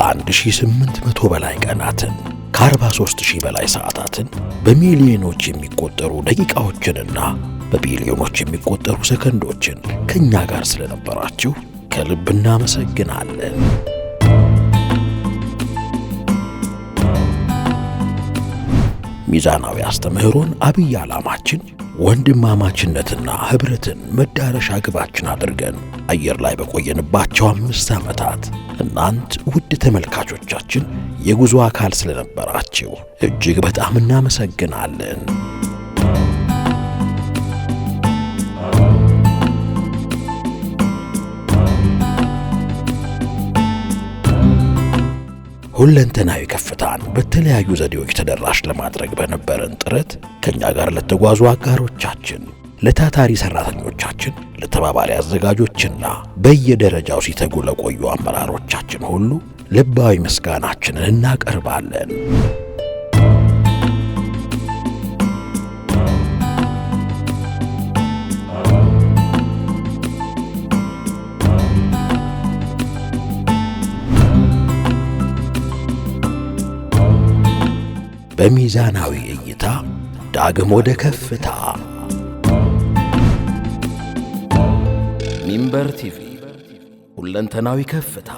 ከ1800 በላይ ቀናትን ከ43000 በላይ ሰዓታትን በሚሊዮኖች የሚቆጠሩ ደቂቃዎችንና በቢሊዮኖች የሚቆጠሩ ሰከንዶችን ከኛ ጋር ስለነበራችሁ ከልብ እናመሰግናለን። ሚዛናዊ አስተምህሮን አብይ ዓላማችን ወንድማማችነትና ኅብረትን መዳረሻ ግባችን አድርገን አየር ላይ በቆየንባቸው 5 ዓመታት እናንት ውድ ተመልካቾቻችን የጉዞ አካል ስለነበራችሁ እጅግ በጣም እናመሰግናለን። ሁለንተናዊ ከፍታን በተለያዩ ዘዴዎች ተደራሽ ለማድረግ በነበረን ጥረት ከኛ ጋር ለተጓዙ አጋሮቻችን፣ ለታታሪ ሰራተኞቻችን፣ ለተባባሪ አዘጋጆችና በየደረጃው ሲተጉ ለቆዩ አመራሮቻችን ሁሉ ልባዊ ምስጋናችንን እናቀርባለን። በሚዛናዊ እይታ ዳግም ወደ ከፍታ። ሚንበር ቲቪ ሁለንተናዊ ከፍታ።